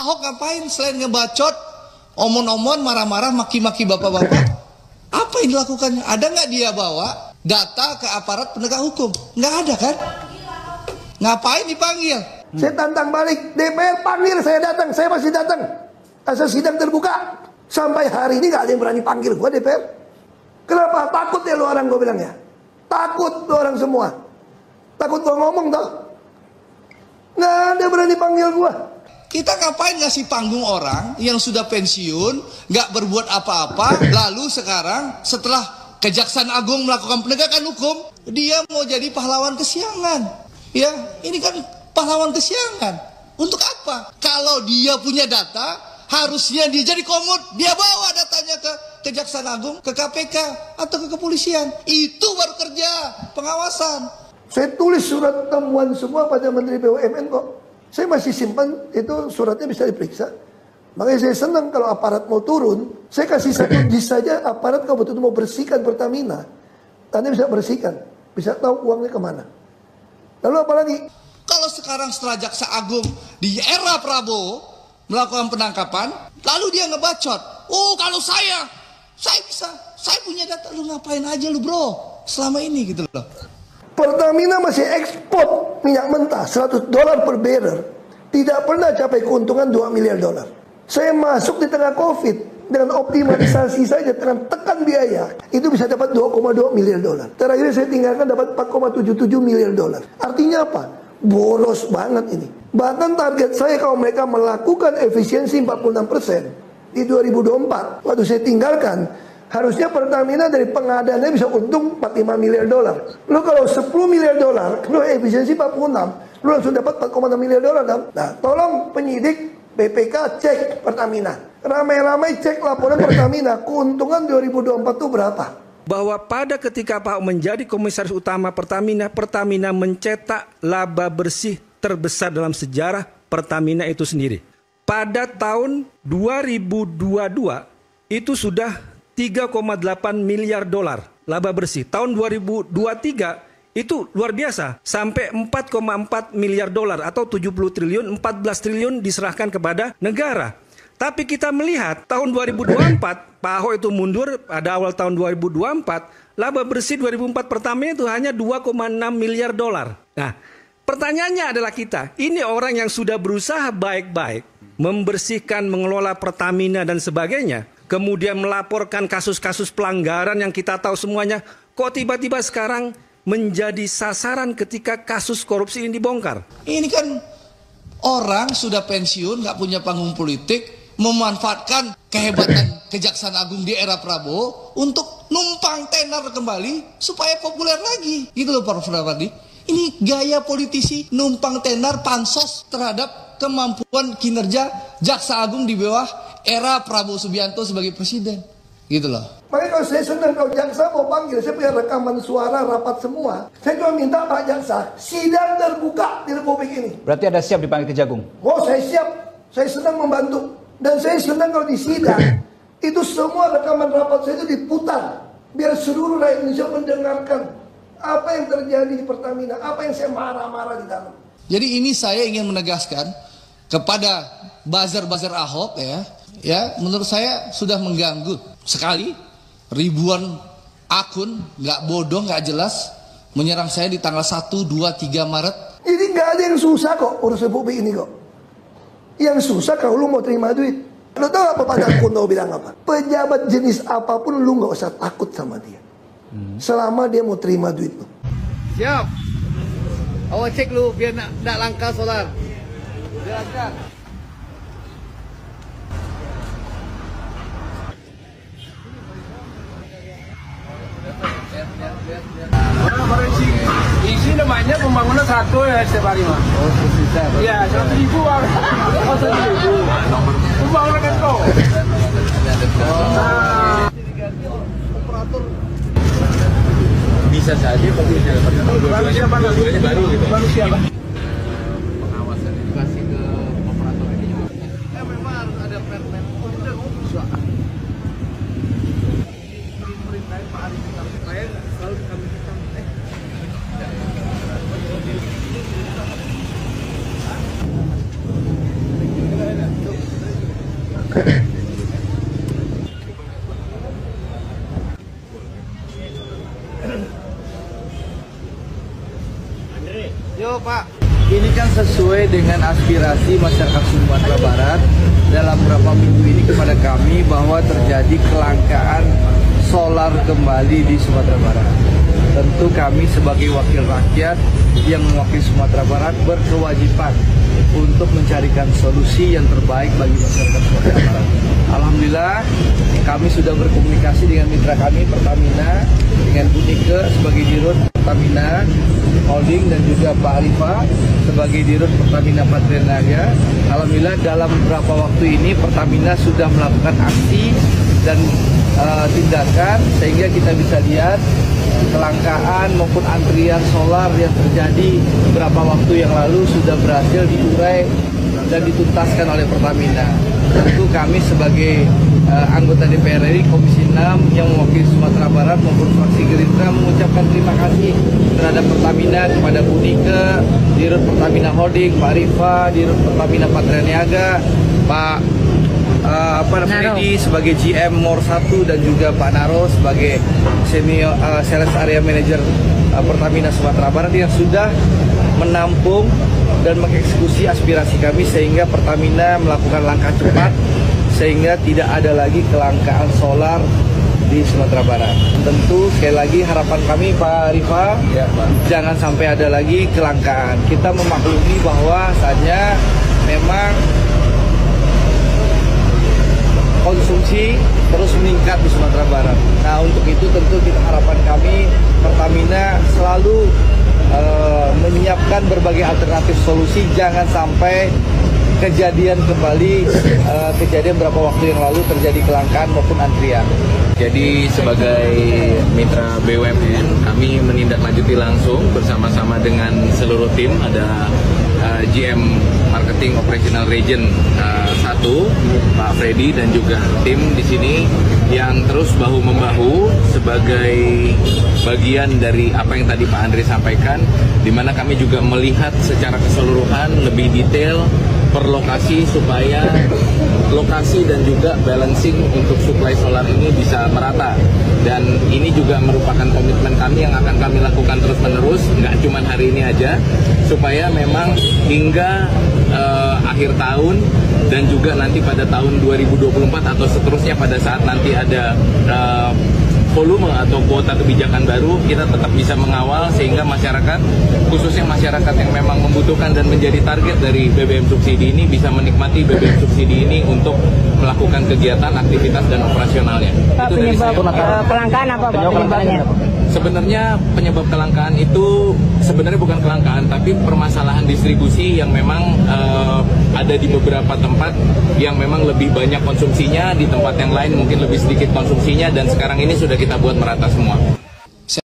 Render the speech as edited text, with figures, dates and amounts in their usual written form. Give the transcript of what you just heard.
Ahok ngapain selain ngebacot, omon-omon, marah-marah, maki-maki bapak-bapak? Apa yang dilakukannya? Ada nggak dia bawa data ke aparat penegak hukum? Nggak ada kan? Ngapain dipanggil? Saya tantang balik, DPR panggil saya datang, saya masih datang. Asal sidang terbuka. Sampai hari ini nggak ada yang berani panggil gua DPR. Kenapa? Takut ya lu orang, gua bilang ya. Takut lu orang semua. Takut gua ngomong toh. Nggak ada berani panggil gua. Kita ngapain ngasih panggung orang yang sudah pensiun, nggak berbuat apa-apa, lalu sekarang setelah Kejaksaan Agung melakukan penegakan hukum, dia mau jadi pahlawan kesiangan. Ya, ini kan pahlawan kesiangan. Untuk apa? Kalau dia punya data, harusnya dia jadi komut, dia bawa datanya ke Kejaksaan Agung, ke KPK, atau ke kepolisian. Itu baru kerja pengawasan. Saya tulis surat temuan semua pada Menteri BUMN kok. Saya masih simpan, itu suratnya bisa diperiksa. Makanya saya senang kalau aparat mau turun, saya kasih satu dis saja, aparat kalau betul-betul mau bersihkan Pertamina. Anda bisa bersihkan, bisa tahu uangnya kemana. Lalu apalagi? Kalau sekarang setelah Jaksa Agung di era Prabowo melakukan penangkapan, lalu dia ngebacot. Oh, kalau saya bisa, saya punya data. Lu ngapain aja lu bro, selama ini gitu loh. Pertamina masih ekspor minyak mentah $100 per barrel. Tidak pernah capai keuntungan $2 miliar. Saya masuk di tengah COVID dengan optimalisasi saja, dengan tekan biaya, itu bisa dapat $2,2 miliar. Terakhir saya tinggalkan dapat $4,77 miliar. Artinya apa? Boros banget ini. Bahkan target saya kalau mereka melakukan efisiensi 46% di 2024, waktu saya tinggalkan, harusnya Pertamina dari pengadaannya bisa untung $45 miliar. Lu kalau $10 miliar, lu efisiensi 46, lu langsung dapat $4,6 miliar. Nah, tolong penyidik BPK cek Pertamina. Ramai-ramai cek laporan Pertamina, keuntungan 2024 itu berapa? Bahwa pada ketika Pak Ahok menjadi komisaris utama Pertamina, Pertamina mencetak laba bersih terbesar dalam sejarah Pertamina itu sendiri. Pada tahun 2022 itu sudah $3,8 miliar laba bersih. Tahun 2023 itu luar biasa, sampai $4,4 miliar atau 70 triliun, 14 triliun diserahkan kepada negara. Tapi kita melihat tahun 2024, Pak Ahok itu mundur pada awal tahun 2024, laba bersih 2004 Pertamina itu hanya $2,6 miliar. Nah, pertanyaannya adalah ini orang yang sudah berusaha baik-baik, membersihkan, mengelola Pertamina dan sebagainya, kemudian melaporkan kasus-kasus pelanggaran yang kita tahu semuanya, kok tiba-tiba sekarang menjadi sasaran ketika kasus korupsi ini dibongkar? Ini kan orang sudah pensiun, nggak punya panggung politik, memanfaatkan kehebatan Kejaksaan Agung di era Prabowo untuk numpang tenar kembali supaya populer lagi. Gitu loh Pak Fadli. Ini gaya politisi numpang tenar pansos terhadap kemampuan kinerja Jaksa Agung di bawah era Prabowo Subianto sebagai presiden. Gitu loh. Makanya kalau saya senang kalau jaksa mau panggil, saya punya rekaman suara rapat semua. Saya cuma minta Pak Jaksa, sidang terbuka di Republik ini. Berarti ada siap dipanggil ke Jagung? Oh, saya siap. Saya senang membantu. Dan saya senang kalau di sidang, itu semua rekaman rapat saya itu diputar. Biar seluruh rakyat Indonesia mendengarkan apa yang terjadi di Pertamina, apa yang saya marah-marah di dalam. Jadi ini saya ingin menegaskan kepada buzzer-buzzer Ahok ya, menurut saya sudah mengganggu sekali. Ribuan akun nggak bodoh, nggak jelas menyerang saya di tanggal 1, 2, 3 Maret. Jadi nggak ada yang susah kok urus Republik ini kok. Yang susah kalau lu mau terima duit. Lu tahu apa Pak Kuno bilang apa? Pejabat jenis apapun lu nggak usah takut sama dia. Selama dia mau terima duit lu. Siap. Awak cek lu biar nak langka solar. Silakan. Isi namanya pembangunan satu ya setiap hari mah. Oh, susah. Iya, 100.000 bang. 100.000. Pembangunan itu. Operator Bisa saja tapi dua-duanya baru gitu. baru siapa? Pengawasan edukasi ke operator ini juga. Ya memang harus ada permen. Udah bisa. Perintahin Pak Ari kita supaya selalu kami kita Yo Pak, ini kan sesuai dengan aspirasi masyarakat Sumatera Barat dalam beberapa minggu ini kepada kami bahwa terjadi kelangkaan solar kembali di Sumatera Barat. Tentu kami sebagai wakil rakyat yang mewakili Sumatera Barat berkewajiban untuk mencarikan solusi yang terbaik bagi masyarakat Sumatera Barat. Alhamdulillah kami sudah berkomunikasi dengan mitra kami Pertamina, dengan Bu Nike sebagai Dirut Pertamina Holding dan juga Pak Arifa sebagai Dirut Pertamina Patraniaga. Alhamdulillah dalam beberapa waktu ini Pertamina sudah melakukan aksi dan tindakan sehingga kita bisa lihat kelangkaan maupun antrian solar yang terjadi beberapa waktu yang lalu sudah berhasil diurai dan dituntaskan oleh Pertamina. Tentu kami sebagai anggota DPR RI Komisi 6 yang mewakili Sumatera Barat maupun fraksi Gerindra mengucapkan terima kasih terhadap Pertamina, kepada Bu Nike, Dirut Pertamina Holding, Pak Rifa, Dirut Pertamina Patraniaga, Pak Freddy sebagai GM Mor 1 dan juga Pak Naro sebagai senior sales area manager Pertamina Sumatera Barat yang sudah menampung dan mengeksekusi aspirasi kami sehingga Pertamina melakukan langkah cepat sehingga tidak ada lagi kelangkaan solar di Sumatera Barat. Tentu sekali lagi harapan kami Pak Rifa, jangan sampai ada lagi kelangkaan. Kita memaklumi bahwa saatnya memang konsumsi terus meningkat di Sumatera Barat. Nah, untuk itu tentu kita harapan kami Pertamina selalu menyiapkan berbagai alternatif solusi, jangan sampai kejadian kembali kejadian beberapa waktu yang lalu terjadi kelangkaan maupun antrian. Jadi sebagai mitra BUMN kami menindaklanjuti langsung bersama-sama dengan seluruh tim, ada GM Marketing Operational Region 1 Pak Freddy dan juga tim di sini yang terus bahu-membahu sebagai bagian dari apa yang tadi Pak Andri sampaikan, di mana kami juga melihat secara keseluruhan lebih detail per lokasi supaya lokasi dan juga balancing untuk suplai solar ini bisa merata. Dan ini juga merupakan komitmen kami yang akan kami lakukan terus-menerus, nggak cuma hari ini aja, supaya memang hingga akhir tahun dan juga nanti pada tahun 2024 atau seterusnya pada saat nanti ada volume atau kuota kebijakan baru, kita tetap bisa mengawal sehingga masyarakat, khususnya masyarakat yang memang membutuhkan dan menjadi target dari BBM subsidi ini bisa menikmati BBM subsidi ini untuk melakukan kegiatan, aktivitas dan operasionalnya. Pak, itu penyebab kelangkaan apa Pak penyebabnya? Sebenarnya penyebab kelangkaan itu sebenarnya bukan kelangkaan, tapi permasalahan distribusi yang memang ada di beberapa tempat yang memang lebih banyak konsumsinya, di tempat yang lain mungkin lebih sedikit konsumsinya, dan sekarang ini sudah kita buat merata semua.